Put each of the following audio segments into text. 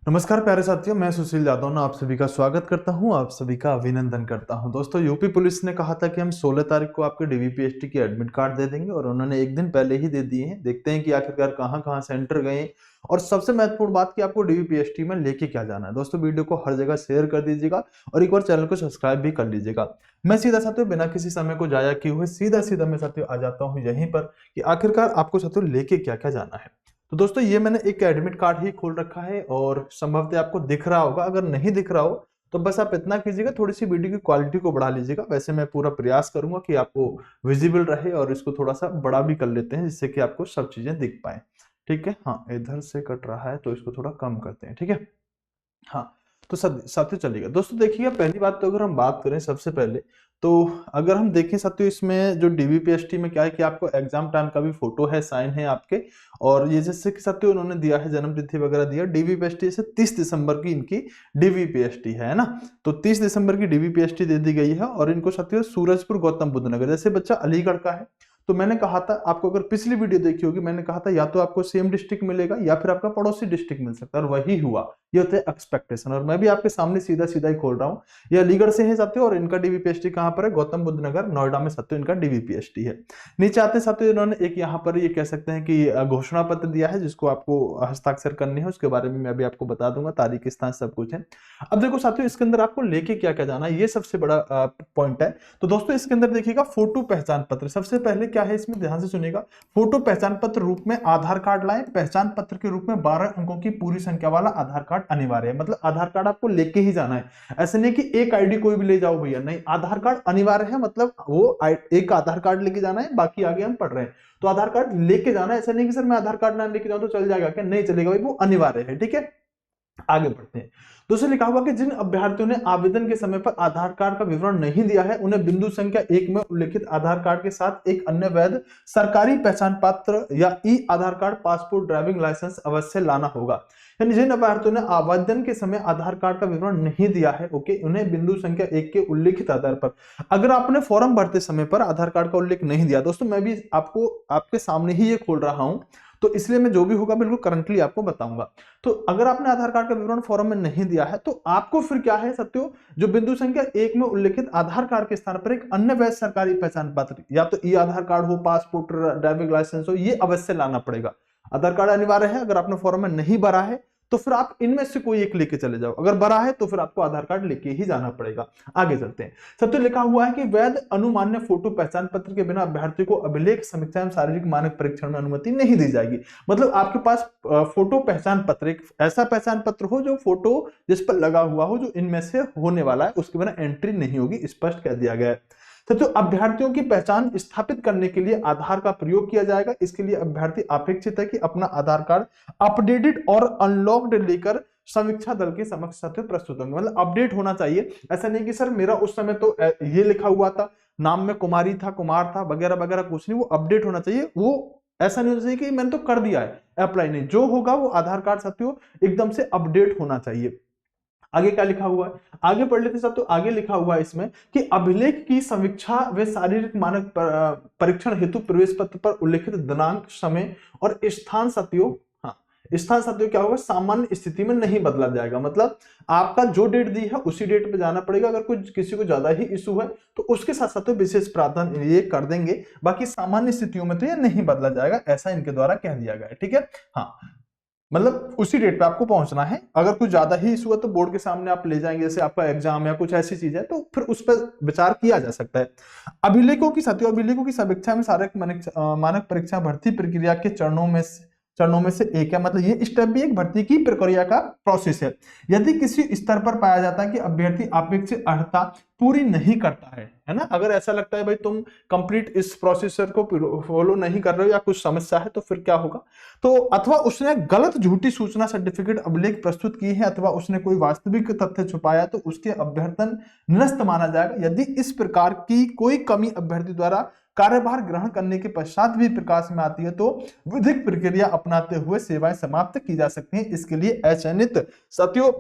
नमस्कार प्यारे साथियों, मैं सुशील यादव आप सभी का स्वागत करता हूं, आप सभी का अभिनंदन करता हूं। दोस्तों, यूपी पुलिस ने कहा था कि हम 16 तारीख को आपके डीवीपीएसटी के एडमिट कार्ड दे देंगे और उन्होंने एक दिन पहले ही दे दिए हैं। देखते हैं कि आखिरकार कहां-कहां सेंटर गए और सबसे महत्वपूर्ण बात कि आपको डीवीपीएसटी में लेके क्या जाना है। दोस्तों, वीडियो को हर जगह शेयर कर दीजिएगा और एक बार चैनल को सब्सक्राइब भी कर लीजिएगा। मैं सीधा साथियों बिना किसी समय को जाया किए हुए सीधा मैं साथियों आ जाता हूँ यहीं पर कि आखिरकार आपको साथियों लेके क्या-क्या जाना है। तो दोस्तों, ये मैंने एक एडमिट कार्ड ही खोल रखा है और संभवतः आपको दिख रहा होगा। अगर नहीं दिख रहा हो तो बस आप इतना कीजिएगा, थोड़ी सी वीडियो की क्वालिटी को बढ़ा लीजिएगा। वैसे मैं पूरा प्रयास करूंगा कि आपको विजिबल रहे और इसको थोड़ा सा बड़ा भी कर लेते हैं जिससे कि आपको सब चीजें दिख पाए। ठीक है, हाँ इधर से कट रहा है तो इसको थोड़ा कम करते हैं। ठीक है, हाँ, तो साथियों चलिएगा। दोस्तों देखिएगा, पहली बात तो अगर हम बात करें सबसे पहले, तो अगर हम देखें साथियों इसमें जो डीवीपीएसटी में क्या है कि आपको एग्जाम टाइम का भी फोटो है, साइन है आपके। और ये जैसे कि साथियों उन्होंने दिया है, जन्म तिथि वगैरह दिया। डीवीपीएसटी से 30 दिसंबर की इनकी डीवीपीएसटी है ना। तो 30 दिसंबर की डीवीपीएसटी दे दी गई है और इनको साथियों सूरजपुर गौतम बुद्ध नगर, जैसे बच्चा अलीगढ़ का है तो मैंने कहा था आपको, अगर पिछली वीडियो देखी होगी, मैंने कहा था या तो आपको सेम डिस्ट्रिक्ट मिलेगा या फिर आपका पड़ोसी डिस्ट्रिक्ट मिल सकता है, और वही हुआ। ये होते हैं एक्सपेक्टेशन, और मैं भी आपके सामने सीधा सीधा ही खोल रहा हूँ। ये अलीगढ़ से है साथियों और इनका डीवीपीएसटी कहां पर है? गौतम बुद्ध नगर नोएडा में साथियों इनका डीवीपीएसटी है। नीचे आते साथियों इन्होंने एक यहाँ पर ये कह सकते हैं कि घोषणा पत्र दिया है जिसको आपको हस्ताक्षर करने हैं, उसके बारे में मैं भी आपको बता दूंगा, तारीख स्थान सब कुछ है। अब देखो साथियों, इसके अंदर आपको लेके क्या क्या जाना है, ये सबसे बड़ा पॉइंट है। तो दोस्तों इसके अंदर देखिएगा, फोटो पहचान पत्र सबसे पहले क्या है, इसमें ध्यान से सुनिएगा। फोटो पहचान पत्र रूप में आधार कार्ड लाएं। पहचान पत्र के रूप में 12 अंकों की पूरी संख्या वाला आधार कार्ड अनिवार्य है। मतलब आधार कार्ड आपको लेके ही जाना है। ऐसे नहीं कि एक आईडी कोई भी ले जाओ भैया, नहीं, आधार कार्ड अनिवार्य है। मतलब वो एक आधार कार्ड लेके जाना है, बाकी आगे हम पढ़ रहे हैं तो आधार कार्ड लेके जाना है। ऐसा नहीं कि सर मैं आधार कार्ड ना लेके जाऊं तो चल जाएगा क्या? नहीं चलेगा भाई, वो अनिवार्य है। ठीक है, आगे बढ़ते हैं। दूसरे लिखा हुआ कि जिन अभ्यर्थियों ने आवेदन के समय पर आधार कार्ड का विवरण नहीं दिया है, उन्हें बिंदु संख्या 1 में उल्लेखित आधार कार्ड के साथ एक अन्य वैध सरकारी पहचान पत्र या ई आधार कार्ड, पासपोर्ट, ड्राइविंग लाइसेंस अवश्य लाना होगा। यानी जिन अभ्यर्थियों ने आवेदन के समय आधार कार्ड का विवरण नहीं दिया है, ओके, उन्हें बिंदु संख्या 1 के उल्लेखित आधार पर, अगर आपने फॉर्म भरते समय पर आधार कार्ड का उल्लेख नहीं दिया, दोस्तों मैं भी आपको आपके सामने ही ये खोल रहा हूं तो इसलिए मैं जो भी होगा बिल्कुल करंटली आपको बताऊंगा। तो अगर आपने आधार कार्ड का विवरण फॉर्म में नहीं दिया है तो आपको फिर क्या है साथियों, जो बिंदु संख्या 1 में उल्लेखित आधार कार्ड के स्थान पर एक अन्य वैध सरकारी पहचान पत्र, या तो ई आधार कार्ड हो, पासपोर्ट, ड्राइविंग लाइसेंस हो, ये अवश्य लाना पड़ेगा। आधार कार्ड अनिवार्य है। अगर आपने फॉर्म में नहीं भरा है तो फिर आप इनमें से कोई एक लेके चले जाओ, अगर भरा है तो फिर आपको आधार कार्ड लेके ही जाना पड़ेगा। आगे चलते हैं। सबसे लिखा हुआ है कि वैध अनुमान्य फोटो पहचान पत्र के बिना अभ्यर्थी को अभिलेख, समीक्षा एवं शारीरिक मानक परीक्षण में अनुमति नहीं दी जाएगी। मतलब आपके पास फोटो पहचान पत्र, एक ऐसा पहचान पत्र हो जो फोटो जिस पर लगा हुआ हो, जो इनमें से होने वाला है, उसके बिना एंट्री नहीं होगी, स्पष्ट कह दिया गया है। तो अभ्यर्थियों की पहचान स्थापित करने के लिए आधार का प्रयोग किया जाएगा। इसके लिए अभ्यर्थी अपेक्षित है कि अपना आधार कार्ड अपडेटेड और अनलॉक्ड लेकर समीक्षा दल के समक्ष साथियों प्रस्तुत होंगे। मतलब अपडेट होना चाहिए। ऐसा नहीं कि सर मेरा उस समय तो ये लिखा हुआ था, नाम में कुमारी था, कुमार था, वगैरह वगैरह, कुछ नहीं। वो अपडेट होना चाहिए। वो ऐसा नहीं होना चाहिए कि मैंने तो कर दिया है अप्लाई, नहीं, जो होगा वो आधार कार्ड साथियों एकदम से अपडेट होना चाहिए। आगे क्या लिखा हुआ है, आगे पढ़ लेते सब। तो आगे लिखा हुआ है इसमें कि अभिलेख की समीक्षा व शारीरिक मानक परीक्षण हेतु प्रवेश पत्र पर उल्लेखित दिनांक, समय और स्थान साथियों, हाँ, स्थान साथियों क्या होगा, सामान्य स्थिति में नहीं बदला जाएगा। मतलब आपका जो डेट दी है उसी डेट पे जाना पड़ेगा। अगर कोई किसी को ज्यादा ही इशू है तो उसके साथ साथ विशेष प्रावधान ये कर देंगे, बाकी सामान्य स्थितियों में तो ये नहीं बदला जाएगा, ऐसा इनके द्वारा कह दिया गया है। ठीक है, हाँ, मतलब उसी डेट पे आपको पहुंचना है। अगर कुछ ज्यादा ही इशू है तो बोर्ड के सामने आप ले जाएंगे, जैसे आपका एग्जाम या कुछ ऐसी चीज है तो फिर उस पर विचार किया जा सकता है। अभिलेखों की साथियों, अभिलेखों की समीक्षा में शारीरिक मानक परीक्षा भर्ती प्रक्रिया के चरणों में से एक है। मतलब ये स्टेप भी एक भर्ती की प्रक्रिया का प्रोसेस है। यदि किसी स्तर पर पाया जाता है कि अभ्यर्थी अपेक्षित अर्हता पूरी नहीं करता है ना, अगर ऐसा लगता है भाई तुम कंप्लीट इस प्रोसेसर को फॉलो नहीं कर रहे हो या कुछ समस्या है, तो फिर क्या होगा, तो अथवा उसने गलत झूठी सूचना, सर्टिफिकेट, अभिलेख प्रस्तुत की है, अथवा उसने कोई वास्तविक तथ्य छुपाया, तो उसके अभ्यर्थन निरस्त माना जाएगा। यदि इस प्रकार की कोई कमी अभ्यर्थी द्वारा कार्यभार ग्रहण करने के पश्चात भी प्रकाश में आती है तो विधिक प्रक्रिया अपनाते हुए सेवाएं समाप्त की जा सकती हैं। इसके लिए अचयनित साथियों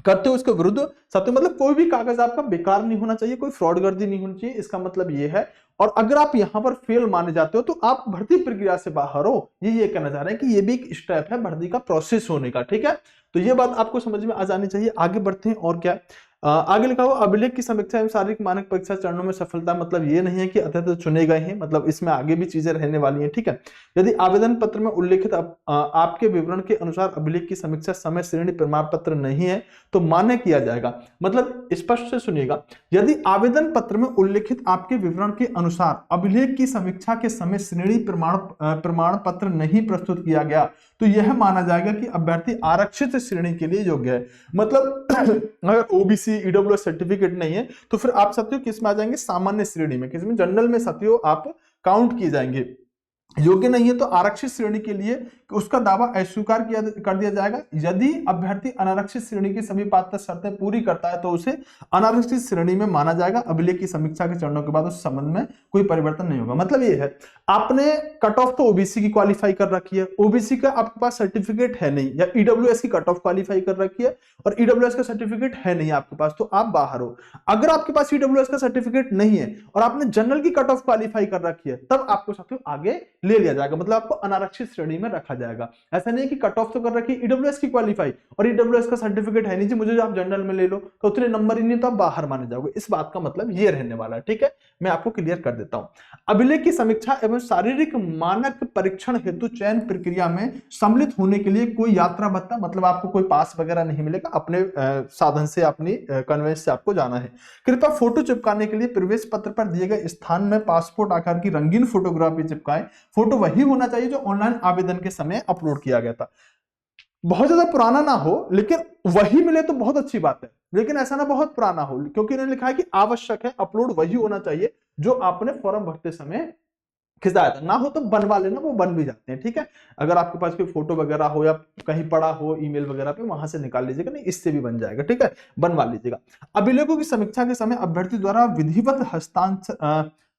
करते हो उसके विरुद्ध सत्य, मतलब कोई भी कागज आपका बेकार नहीं होना चाहिए, कोई फ्रॉडगर्दी नहीं होनी चाहिए, इसका मतलब ये है। और अगर आप यहां पर फेल माने जाते हो तो आप भर्ती प्रक्रिया से बाहर हो, ये कहना चाह रहे हैं कि ये भी एक स्टेप है भर्ती का प्रोसेस होने का, ठीक है। तो ये बात आपको समझ में आ जानी चाहिए। आगे बढ़ते हैं। और क्या आगे लिखा हुआ, अभिलेख की समीक्षा एवं शारीरिक मानक परीक्षा चरणों में सफलता, मतलब ये नहीं है कि अतः चुने गए हैं, मतलब इसमें आगे भी चीजें रहने वाली हैं, ठीक है। यदि आवेदन पत्र में उल्लेखित आपके विवरण के अनुसार अभिलेख की समीक्षा समय श्रेणी प्रमाण पत्र नहीं है तो मान्य किया जाएगा। मतलब स्पष्ट से सुनिएगा, यदि आवेदन पत्र में उल्लेखित आपके विवरण के अनुसार अभिलेख की समीक्षा के समय श्रेणी प्रमाण पत्र नहीं प्रस्तुत किया गया तो यह माना जाएगा कि अभ्यर्थी आरक्षित श्रेणी के लिए योग्य है। मतलब अगर ओबीसी ईडब्ल्यूएस सर्टिफिकेट नहीं है तो फिर आप साथियों किस में आ जाएंगे, सामान्य श्रेणी में, किसमें, जनरल में साथियों आप काउंट किए जाएंगे। योग्य नहीं है तो आरक्षित श्रेणी के लिए उसका दावा अस्वीकार कर दिया जाएगा। यदि अभ्यर्थी अनारक्षित श्रेणी की सभी पात्रता शर्तें पूरी करता है तो उसे अनारक्षित श्रेणी में माना जाएगा। अभिलेख की समीक्षा के चरणों के बाद उस संबंध में कोई परिवर्तन नहीं होगा। मतलब ये है, आपने कट ऑफ तो ओबीसी की क्वालिफाई कर रखी है, ओबीसी का आपके पास सर्टिफिकेट है नहीं, या ईडब्ल्यूएस की कट ऑफ क्वालिफाई कर रखी है और ईडब्ल्यूएस का सर्टिफिकेट है नहीं आपके पास, तो आप बाहर हो। अगर आपके पास ईडब्ल्यूएस का सर्टिफिकेट नहीं है और आपने जनरल की कट ऑफ क्वालिफाई कर रखी है, तब आपको साथियों आगे ले लिया जाएगा, मतलब आपको अनारक्षित श्रेणी में रखा जाएगा। ऐसा नहीं है कि कट ऑफ तो कर रखी है ईडब्ल्यूएस की क्वालिफाई और ईडब्ल्यूएस का सर्टिफिकेट है नहीं जी, मुझे जो आप जनरल में ले लो तो उतने नंबर ही नहीं, तो आप बाहर माने जाओगे। इस बात का मतलब ये रहने वाला है, ठीक है। मैं आपको क्लियर कर देता हूं। अभिलेख की समीक्षा एवं शारीरिक मानक परीक्षण हेतु चयन प्रक्रिया में सम्मिलित होने के लिए कोई यात्रा भत्ता, मतलब आपको कोई पास वगैरह नहीं मिलेगा, अपने साधन से, अपनी कन्वेंस से आपको जाना है। कृपया फोटो चिपकाने के लिए प्रवेश पत्र पर दिए गए स्थान में पासपोर्ट आकार की रंगीन फोटोग्राफी चिपकाएं। फोटो वही होना चाहिए जो ऑनलाइन आवेदन के समय अपलोड किया गया था। बहुत ज्यादा पुराना ना हो, लेकिन वही मिले तो बहुत अच्छी बात है, लेकिन ऐसा ना बहुत पुराना हो, क्योंकि इन्होंने लिखा है कि आवश्यक है अपलोड वही होना चाहिए जो आपने फॉर्म भरते समय खिंचाया था। ना हो तो बनवा लेना, वो बन भी जाते हैं, ठीक है। अगर आपके पास कोई फोटो वगैरह हो या कहीं पड़ा हो ईमेल वगैरह पे, वहां से निकाल लीजिएगा, नहीं इससे भी बन जाएगा, ठीक है, बनवा लीजिएगा। अभिलेखों की समीक्षा के समय अभ्यर्थी द्वारा विधिवत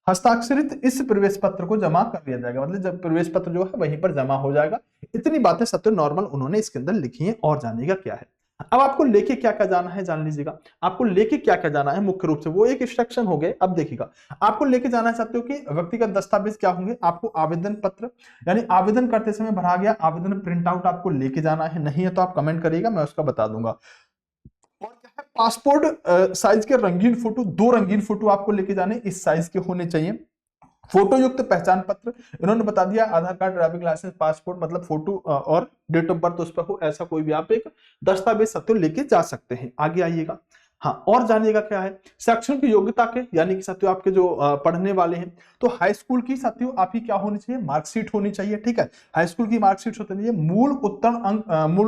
हस्ताक्षरित इस प्रवेश पत्र को जमा कर लिया जाएगा, मतलब जब प्रवेश पत्र जो है वहीं पर जमा हो जाएगा। इतनी बातें सत्य नॉर्मल उन्होंने इसके अंदर लिखी है। और जानिएगा क्या है, अब आपको लेके क्या क्या जाना है जान लीजिएगा। आपको लेके क्या क्या जाना है मुख्य रूप से, वो एक इंस्ट्रक्शन हो गए। अब देखिएगा, आपको लेके जाना चाहते हो कि व्यक्तिगत दस्तावेज क्या होंगे। आपको आवेदन पत्र, यानी आवेदन करते समय भरा गया आवेदन प्रिंट आउट आपको लेके जाना है, नहीं है तो आप कमेंट करिएगा, मैं उसका बता दूंगा। और क्या है, पासपोर्ट साइज के रंगीन फोटो, 2 रंगीन फोटो आपको लेके जाने, इस साइज के होने चाहिए। फोटो युक्त पहचान पत्र, इन्होंने बता दिया आधार कार्ड, ड्राइविंग लाइसेंस, पासपोर्ट, मतलब फोटो और डेट ऑफ बर्थ उस पर हो, ऐसा कोई भी आप एक दस्तावेज सत्य लेके जा सकते हैं। आगे आइएगा। हाँ, और जानिएगा क्या है, शैक्षणिक योग्यता के, यानी कि साथियों आपके जो पढ़ने वाले हैं, तो हाई स्कूल की साथियों आपकी क्या होनी चाहिए, मार्कशीट होनी चाहिए, ठीक है। हाई स्कूल की मार्कशीट होनी चाहिए।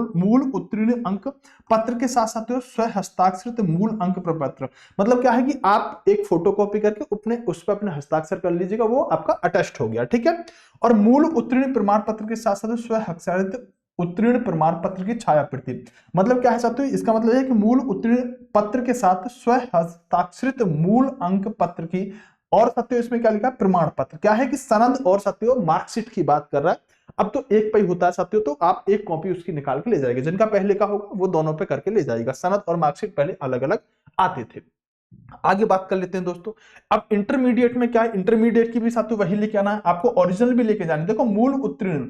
मूल उत्तीर्ण अंक पत्र के साथ साथियों स्व हस्ताक्षरित मूल अंक प्रपत्र, मतलब क्या है कि आप एक फोटो कॉपी करके अपने उस पर अपने हस्ताक्षर कर लीजिएगा, वो आपका अटेस्ट हो गया, ठीक है। और मूल उत्तीर्ण प्रमाण पत्र के साथ साथ स्व हस्ताक्षरित उत्तीर्ण प्रमाण पत्र की छाया प्रति, मतलब क्या है साथियों, इसका मतलब है कि मूल उत्तीर्ण पत्र के साथ स्व हस्ताक्षरित मूल अंक पत्र की, और साथियों इसमें क्या लिखा है, प्रमाण पत्र, क्या है कि सनद और साथियों मार्कशीट की बात कर रहा है। अब तो एक पे ही होता है साथियों, तो आप एक कॉपी उसकी निकाल के ले जाएंगे, जिनका पहले का होगा वो दोनों पे करके ले जाएगा। सनद और मार्कशीट पहले अलग अलग आते थे। आगे बात कर लेते हैं दोस्तों। अब इंटरमीडिएट में क्या है, इंटरमीडिएट की भी साथियों वही लेके आना है, आपको ओरिजिनल भी लेके जानी। देखो, मूल उत्तीर्ण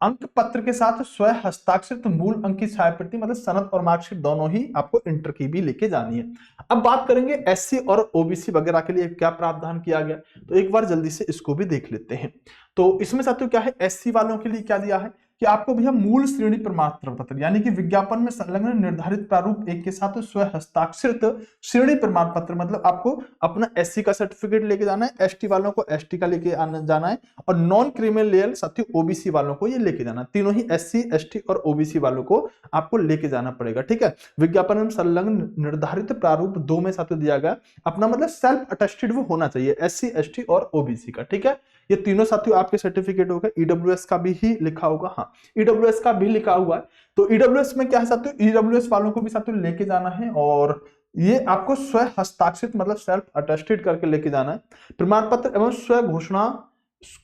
अंक पत्र के साथ स्व हस्ताक्षरित मूल अंक की छायाप्रति, मतलब सनद और मार्कशीट दोनों ही आपको इंटर की भी लेके जानी है। अब बात करेंगे एससी और ओबीसी वगैरह के लिए क्या प्रावधान किया गया, तो एक बार जल्दी से इसको भी देख लेते हैं। तो इसमें साथियों क्या है, एससी वालों के लिए क्या दिया है कि आपको भैया मूल श्रेणी प्रमाण पत्र, यानी कि विज्ञापन में संलग्न निर्धारित प्रारूप एक के साथ स्व हस्ताक्षरित श्रेणी प्रमाण पत्र, मतलब आपको अपना एससी का सर्टिफिकेट लेके जाना है, एसटी वालों को एसटी का लेके जाना है, और नॉन क्रिमिनल साथियों ओबीसी वालों को ये लेके जाना, तीनों ही एससी एसटी और ओबीसी वालों को आपको लेके जाना पड़ेगा, ठीक है। विज्ञापन में संलग्न निर्धारित प्रारूप 2 में साथियों दिया गया अपना, मतलब सेल्फ अटेस्टेड वो होना चाहिए, एससी एसटी और ओबीसी का, ठीक है। ये तीनों साथियों आपके सर्टिफिकेट होगा। ईडब्ल्यूएस का भी ही लिखा होगा, हाँ ईडब्ल्यूएस का भी लिखा हुआ है। तो ईडब्ल्यूएस में क्या है साथियों, ईडब्ल्यूएस वालों को भी साथियों लेके जाना है, और ये आपको स्व हस्ताक्षरित मतलब सेल्फ अटेस्टेड करके लेके जाना है। प्रमाण पत्र एवं स्व घोषणा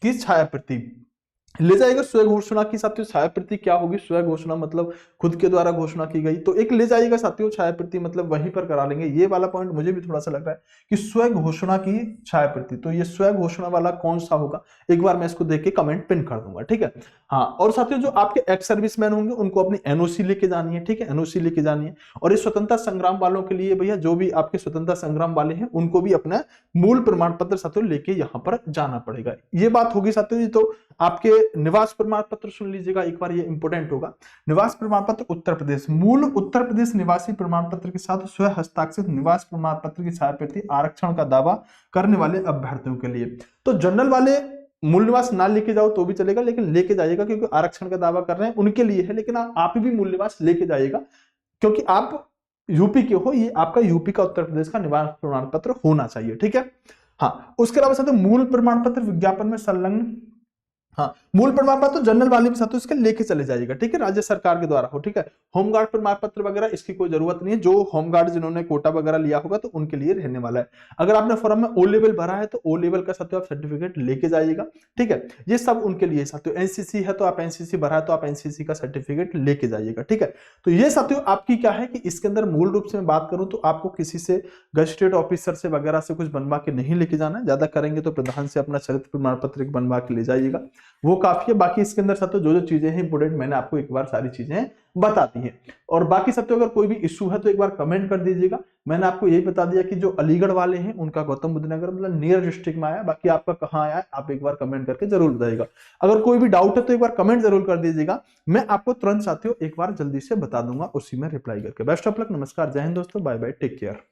की छाया प्रति, ले जाएगा स्वयं घोषणा की साथियों छायाप्रति क्या होगी, स्वयं घोषणा मतलब खुद के द्वारा घोषणा की गई, तो एक ले जाएगा साथियों छायाप्रति मतलब वहीं पर करा लेंगे। ये वाला पॉइंट मुझे भी थोड़ा सा लग रहा है कि स्वयं घोषणा की छायाप्रति, तो ये स्वयं घोषणा वाला कौन सा होगा, एक बार मैं इसको देख के कमेंट पिन कर दूंगा, ठीक है। हाँ, और साथियों जो आपके एक्स सर्विसमैन होंगे उनको अपनी एनओसी लेके जानी है, ठीक है, एनओसी लेके जानी है। और ये स्वतंत्रता संग्राम वालों के लिए भैया, जो भी आपके स्वतंत्रता संग्राम वाले हैं उनको भी अपना मूल प्रमाण पत्र साथियों लेके यहाँ पर जाना पड़ेगा। ये बात होगी साथियों। ये तो आपके निवास प्रमाण पत्र सुन लीजिएगा एक बार, ये इंपोर्टेंट होगा। निवास प्रमाण पत्र उत्तर प्रदेश, मूल उत्तर प्रदेश निवासी प्रमाण पत्र के साथ स्व हस्ताक्षरित निवास प्रमाण पत्र की छायाप्रति आरक्षण का दावा करने वाले अभ्यर्थियों के लिए। तो जनरल वाले मूल निवास ना लेके जाओ तो भी चलेगा, लेकिन लेके जाइएगा, क्योंकि आरक्षण का दावा कर रहे हैं उनके लिए है, लेकिन आप भी मूल निवास लेके जाइएगा, क्योंकि आप यूपी के हो, ये आपका यूपी का उत्तर प्रदेश का निवास प्रमाण पत्र होना चाहिए, ठीक है। हाँ, उसके अलावा साथियों मूल प्रमाण पत्र विज्ञापन में संलग्न, हाँ, मूल प्रमाण पत्र तो जनरल वाले भी साथियों इसके लेके चले जाइएगा, ठीक है, राज्य सरकार के द्वारा हो, ठीक है। होमगार्ड प्रमाण पत्र वगैरह इसकी कोई जरूरत नहीं है, जो होमगार्ड जिन्होंने कोटा वगैरह लिया होगा तो उनके लिए रहने वाला है। अगर आपने फॉर्म में ओ लेवल भरा है तो ओ लेवल का साथियों आप सर्टिफिकेट लेके जाइएगा, ठीक है। ये सब उनके लिए साथियों। एनसीसी है तो आप एनसीसी भरा है तो आप एनसीसी का सर्टिफिकेट लेके जाइएगा, ठीक है। तो ये साथियों आपकी क्या है कि इसके अंदर मूल रूप से मैं बात करूं तो आपको किसी से गजेटेड ऑफिसर से वगैरह से कुछ बनवा के नहीं लेके जाना है, ज्यादा करेंगे तो प्रधान से अपना चरित्र प्रमाण पत्र बनवा के ले जाइएगा, वो काफी है। बाकी इसके अंदर साथियों जो जो चीजें हैं इंपोर्टेंट, मैंने आपको एक बार सारी चीजें बता दी हैं। और बाकी साथियों अगर कोई भी इश्यू है तो एक बार कमेंट कर दीजिएगा। मैंने आपको यही बता दिया कि जो अलीगढ़ वाले हैं उनका गौतम बुद्ध नगर मतलब नियर डिस्ट्रिक्ट में आया, बाकी आपका कहाँ आया आप एक बार कमेंट करके जरूर बताइएगा। अगर कोई भी डाउट है तो एक बार कमेंट जरूर कर दीजिएगा, मैं आपको तुरंत साथियों एक बार जल्दी से बता दूंगा उसी में रिप्लाई करके। बेस्ट ऑफ लक, नमस्कार, जय हिंद दोस्तों, बाय बाय, टेक केयर।